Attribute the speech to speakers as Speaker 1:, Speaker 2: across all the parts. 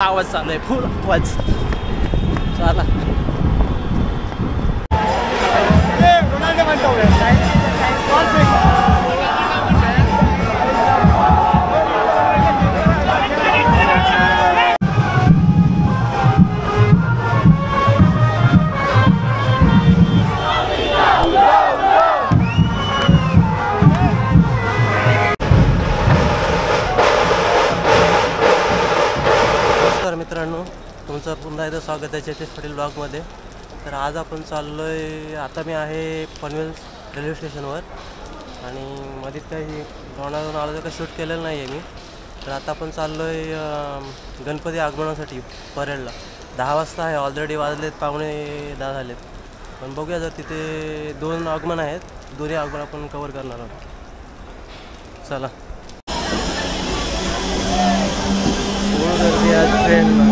Speaker 1: आवाज चालू आहे फुल आवाज चला मित्रांनो तुमचं पुन्हा एकदा स्वागत आहे चेतेश पाटील ब्लॉगमध्ये। तर आज आपण चाललो आहे, आता मी आहे पनवेल रेल्वे स्टेशनवर आणि मध्ये काही लोणावळ्याहून आलो तर काही शूट केलेलं नाही आहे मी। तर आता आपण चाललो आहे गणपती आगमनासाठी परेडला। 10 वाजता आहे, ऑलरेडी वाजलेत 9:45 झालेत, पण बघूया जर तिथे 2 आगमन आहेत, दोन्ही आगमन आपण कवर करणार आहोत। चला गर्दी आज ट्रेनला।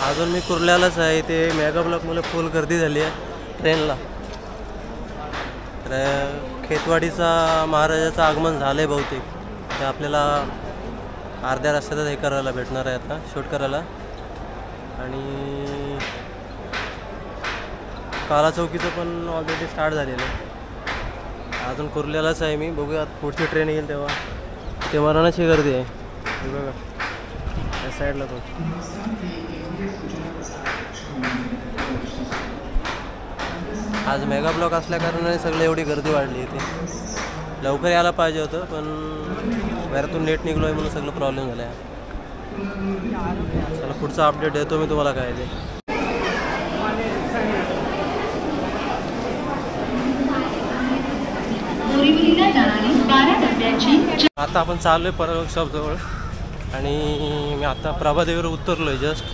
Speaker 1: अजून मी कुर्ल्यालाच आहे, ते मेगा ब्लॉकमुळे फुल गर्दी झाली आहे ट्रेनला। तर खेतवाडीचा महाराजाचं आगमन झालं आहे बहुतेक, ते आपल्याला अर्ध्या रस्त्यातच हे करायला भेटणार आहे आता शूट करायला। आणि काला चौकीचं पण ऑलरेडी स्टार्ट झालेलं आहे, अजून कुर्ल्यालाच आहे मी। बघूया पुढची ट्रेन येईल तेव्हा ते मरणाची गर्दी आहे बघा त्या साईडला पण। आज मेगा ब्लॉक असल्या कारणाने सगळी एवढी गर्दी वाढली इथे। लवकर यायला पाहिजे होतं, पण घरातून लेट निघलो आहे म्हणून सगळं प्रॉब्लेम झाला आहे। चला पुढचा अपडेट देतो मी तुम्हाला काय ते। आता आपण चाललो आहे परळ वर्कशॉपजवळ आणि मी आता प्रभादेवीवर उतरलो आहे जस्ट।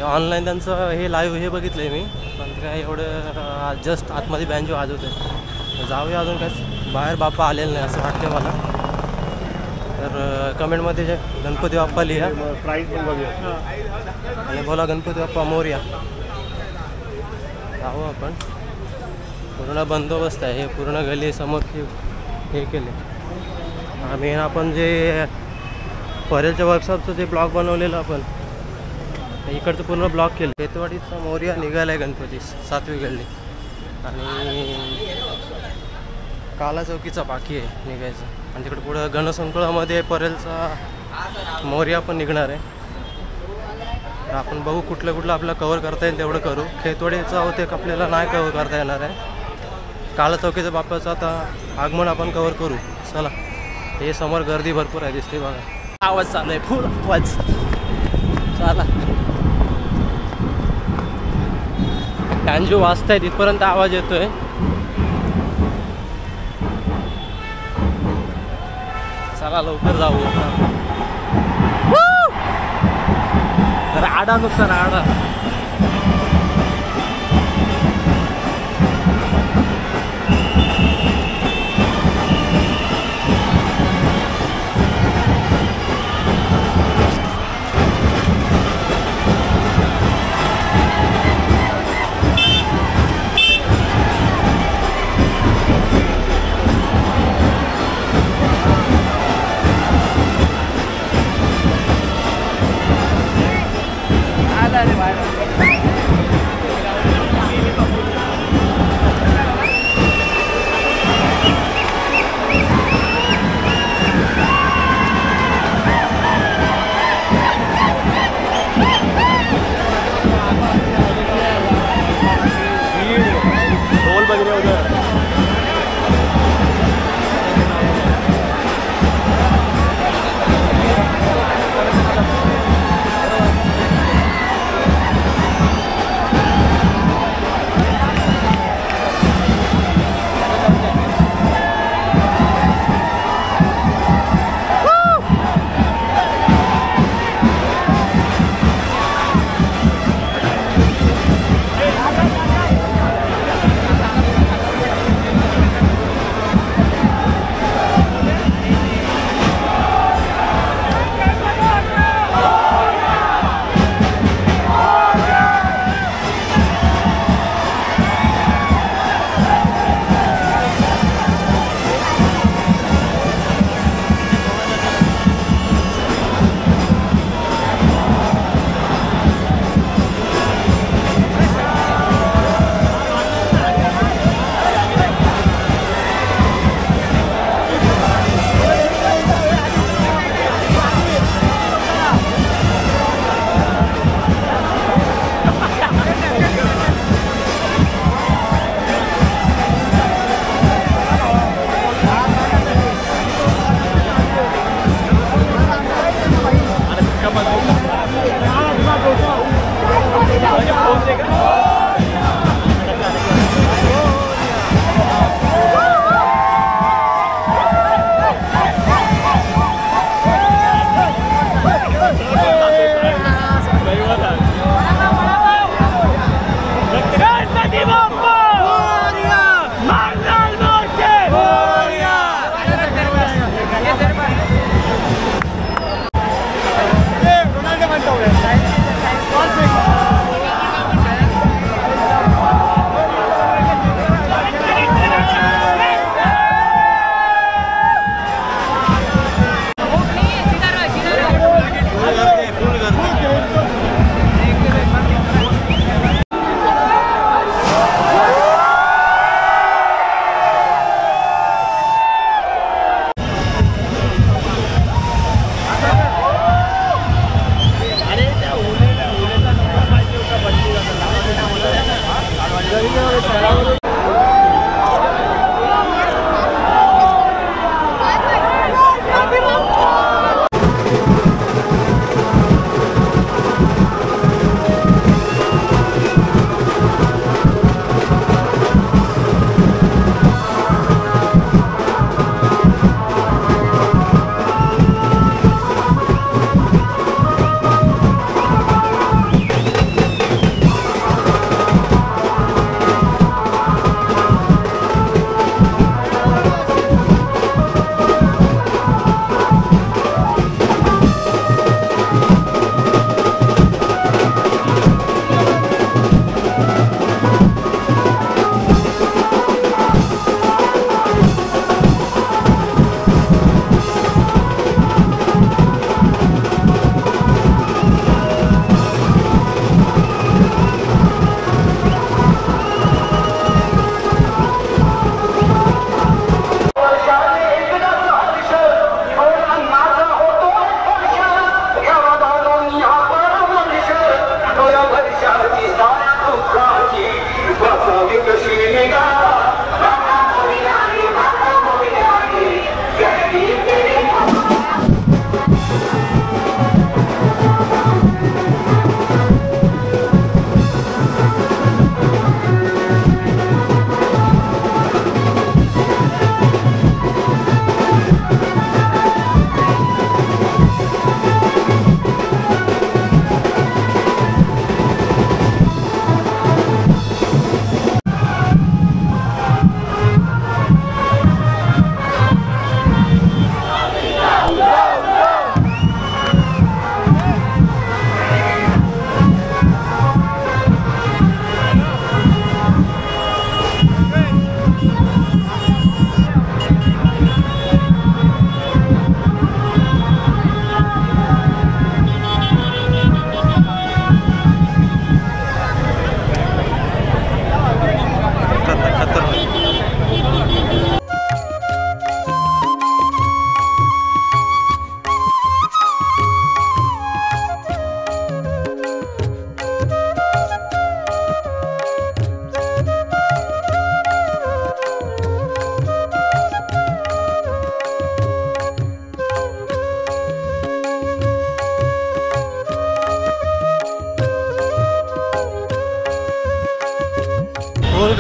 Speaker 1: ऑनलाईन त्यांचं हे लाईव्ह हे बघितलं आहे मी, पण काय एवढं जस्ट आतमध्ये बँजो वाजवत आहे। जाऊया, अजून काय बाहेर बाप्पा आलेलं नाही असं वाटतं मला। तर कमेंटमध्ये जे गणपती बाप्पा लिहा आणि बोला गणपती बाप्पा मोरया। जाऊ आपण, पूर्ण बंदोबस्त आहे, हे पूर्ण गली समोर हे केले आम्ही। आपण जे परेलच्या वर्कशॉपचं जे ब्लॉक बनवलेलं आपण इकडचं पूर्ण ब्लॉक केलं। खेतवाडीचा मोरया निघाला आहे गणपती 7वी गल्ली, आणि काला चौकीचा बाकी आहे निघायचं, आणि तिकडे पुढं गणसंकुळामध्ये परेलचा मोरया पण निघणार आहे। तर आपण बघू कुठलं कुठलं आपल्याला कवर करता येईल तेवढं करू। खेतवाडीचा होते आपल्याला नाही कवर करता येणार आहे, काला चौकीच्या बाप्पाचं आता आगमन आपण कवर करू। चला, हे समोर गर्दी भरपूर आहे दिसते बघा, आवाज चालू आहे फुल आवाज चला। कांजू वाजताय तिथपर्यंत आवाज येतोय। चला लवकर जाऊ, राडा नुसता राडा।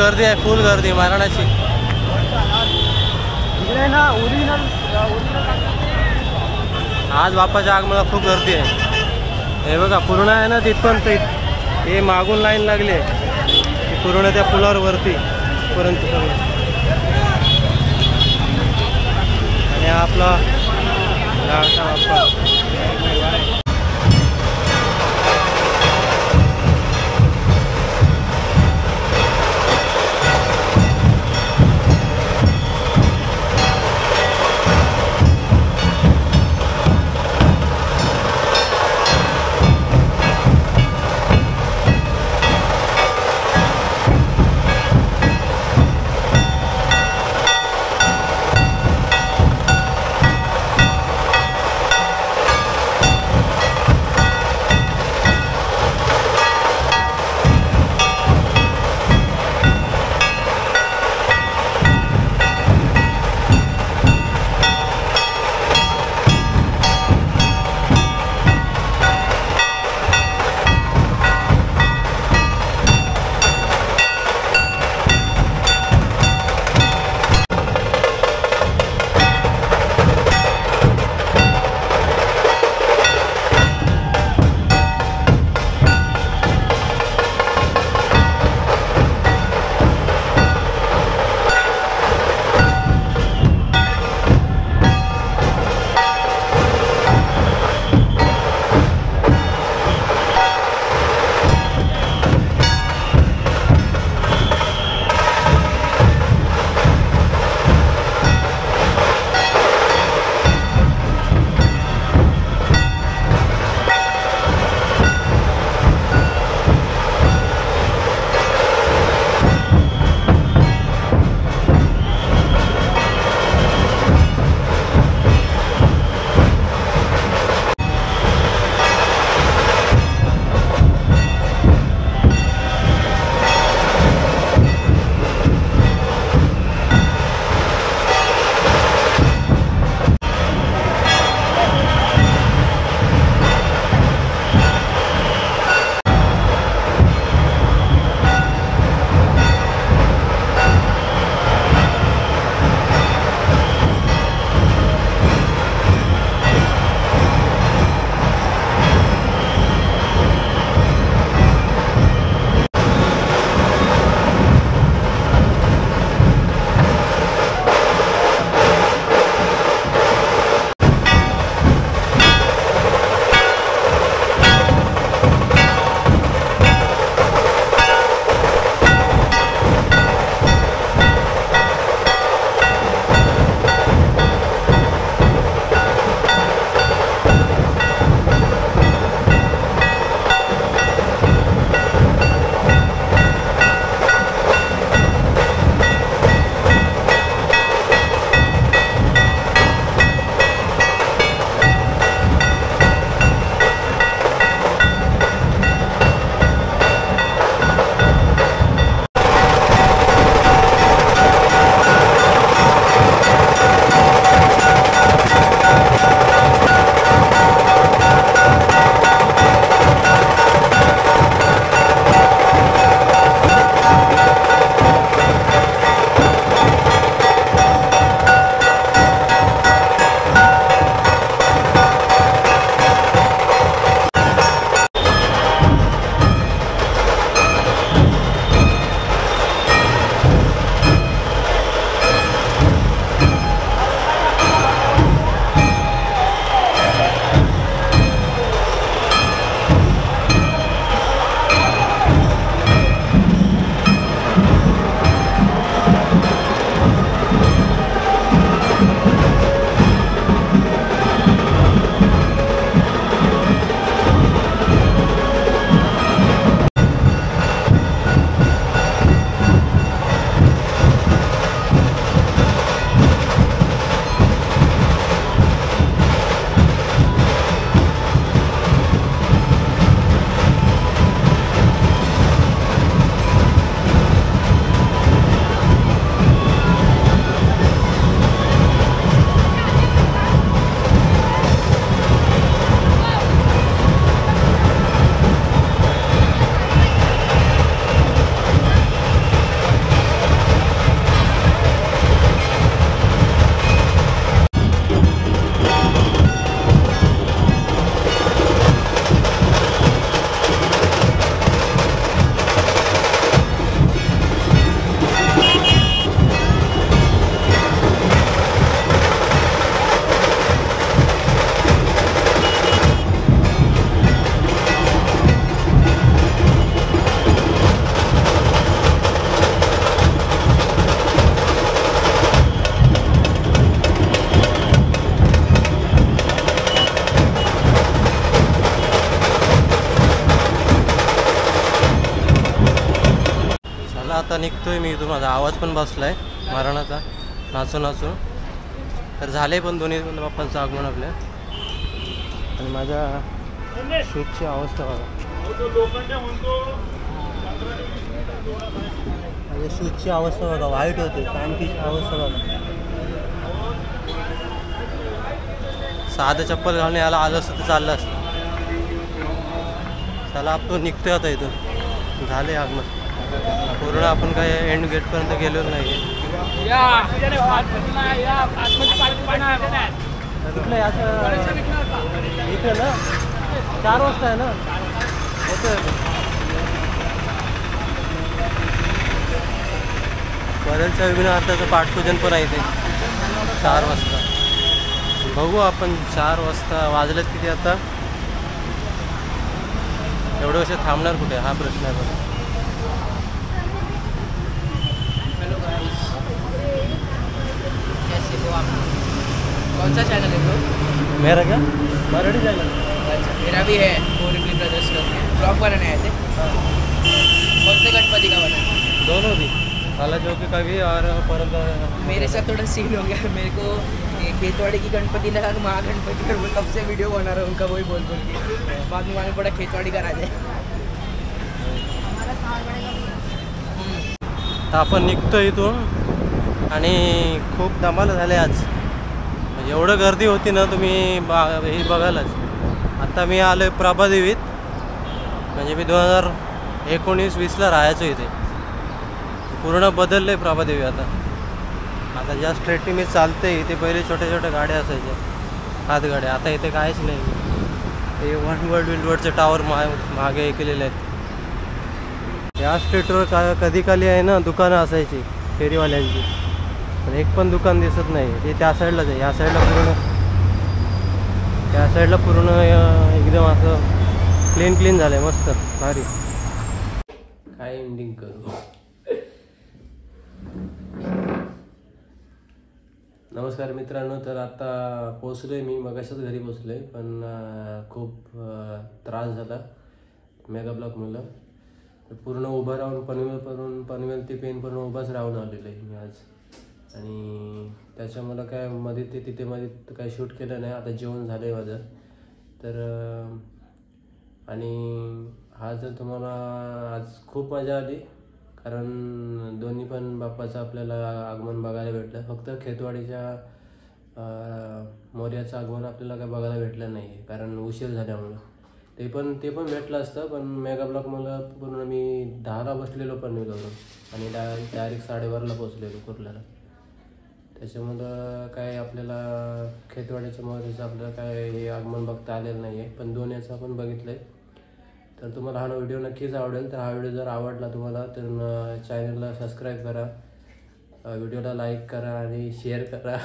Speaker 1: गर्दी आहे, फुल गर्दी मारणाची. आज बाप्पाच्या आगमनाला खूप गर्दी आहे. हे बघा पूर्ण आहे ना तिथपर्यंत, हे मागून लाईन लागली आहे पूर्ण त्या पुलावर वरती पर्यंत सगळं. आणि आपला लाडका बाप्पा. निघतोय मी इथून. माझा आवाज पण बसला आहे मारणाचा नाचून नाचून. तर झाले पण दोन्ही बाप्पांचं आगमन आपल्या. आणि माझ्या शूजची अवस्था बघा. माझ्या शूजची अवस्था बघा वाईट होते. पॅन्टीची अवस्था बघा. साधं चप्पल घालून यायला आलं असतं तर चाललं असतं. चला आपण निघतोय आता इथून. झाले आगमन पूर्ण. आपण काय एंड गेटपर्यंत गेलो नाही. कुठलं इथे ना 4 वाजता आहे ना. होतं परेलच्या विघ्नहर्त्याचं पाठपूजन पण आहे ते 4 वाजता. बघू आपण 4 वाजता वाजलेत किती आता. एवढे वर्ष थांबणार कुठे हा प्रश्न आहे बघा.
Speaker 2: कौन सा चैनल है ब्रो?
Speaker 1: मेरा क्या मराठी चैनल.
Speaker 2: अच्छा मेरा भी है कोरिपली ब्रदर्स करके ब्लॉग बनाने आए थे. कौन से गणपति का बना?
Speaker 1: दोनों भी काला चौकी का भी और परत.
Speaker 2: मेरे साथ थोड़ा सीन हो गया. मेरे को खेतवाड़ी की गणपति लगा कि महागणपति वो तब से वीडियो बना रहा हूँ उनका वही बोल के. बाद में मालूम पड़ा खेतवाड़ी का राजा है.
Speaker 1: तर आपण निघतो इथून. आणि खूप धमाल झाले आज. म्हणजे एवढं गर्दी होती ना तुम्ही हे बघायलाच. आता मी आलो आहे प्रभादेवीत. म्हणजे मी 2019-20ला राहायचो इथे. पूर्ण बदललं आहे प्रभादेवी आता. आता ज्या स्ट्रेटनी मी चालते इथे पहिले छोट्या छोट्या गाड्या असायच्या हातगाड्या. आता इथे काहीच नाही. हे विंडवर्डचे टावर मागे हे केलेले आहेत. या स्ट्रीटवर कधी काली आहे ना दुकानं असायची फेरीवाल्यांची. पण एक पण दुकान दिसत नाही. ते त्या साईडलाच आहे. या साईडला पूर्ण एकदम असं क्लीन झालं आहे. मस्त भारी. काय एंडिंग करू. नमस्कार मित्रांनो. तर आता पोचलो आहे मी. मगाशीच घरी पोचलो आहे. पण खूप त्रास झाला मेगा ब्लॉकमुळं. पूर्ण उभं राहून पनवेल ते पेनपर्यंत उभाच राहून आलेलो आहे मी आज. आणि त्याच्यामुळं काय मध्ये तिथे काही शूट केलं नाही. आता जेवण झालं आहे माझं. तर आणि हा जर तुम्हाला आज खूप मजा आली. कारण दोन्ही पण बाप्पाचं आपल्याला आगमन बघायला भेटलं. फक्त खेतवाडीच्या मोर्याचं आगमन आपल्याला काय बघायला भेटलं नाही आहे कारण उशीर झाल्यामुळं. ते पण भेटलं असतं. पण मेगा ब्लॉकमुळं पूर्ण मी 10ला बसलेलो पनवेलवरून आणि डायरेक्ट 12:30ला पोचलेलो कुर्ल्याला. त्याच्यामुळं काय आपल्याला खेतवाडीच्या मोर्याचं आपल्याला काय हे आगमन बघता आलेलं नाही आहे. पण दोन्हीचं आपण बघितलं आहे. तर तुम्हाला हा व्हिडिओ नक्कीच आवडेल. तर हा व्हिडिओ जर आवडला तुम्हाला तर चॅनलला सबस्क्राईब करा, व्हिडिओला लाईक करा आणि शेअर करा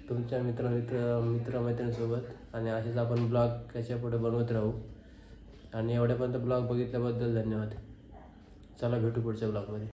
Speaker 1: तुमच्या मित्रमैत्रिणींसोबत. आणि असेच आपण ब्लॉग याच्या पुढे बनवत राहू. आणि एवढ्यापर्यंत ब्लॉग बघितल्याबद्दल धन्यवाद. चला भेटू पुढच्या ब्लॉगमध्ये.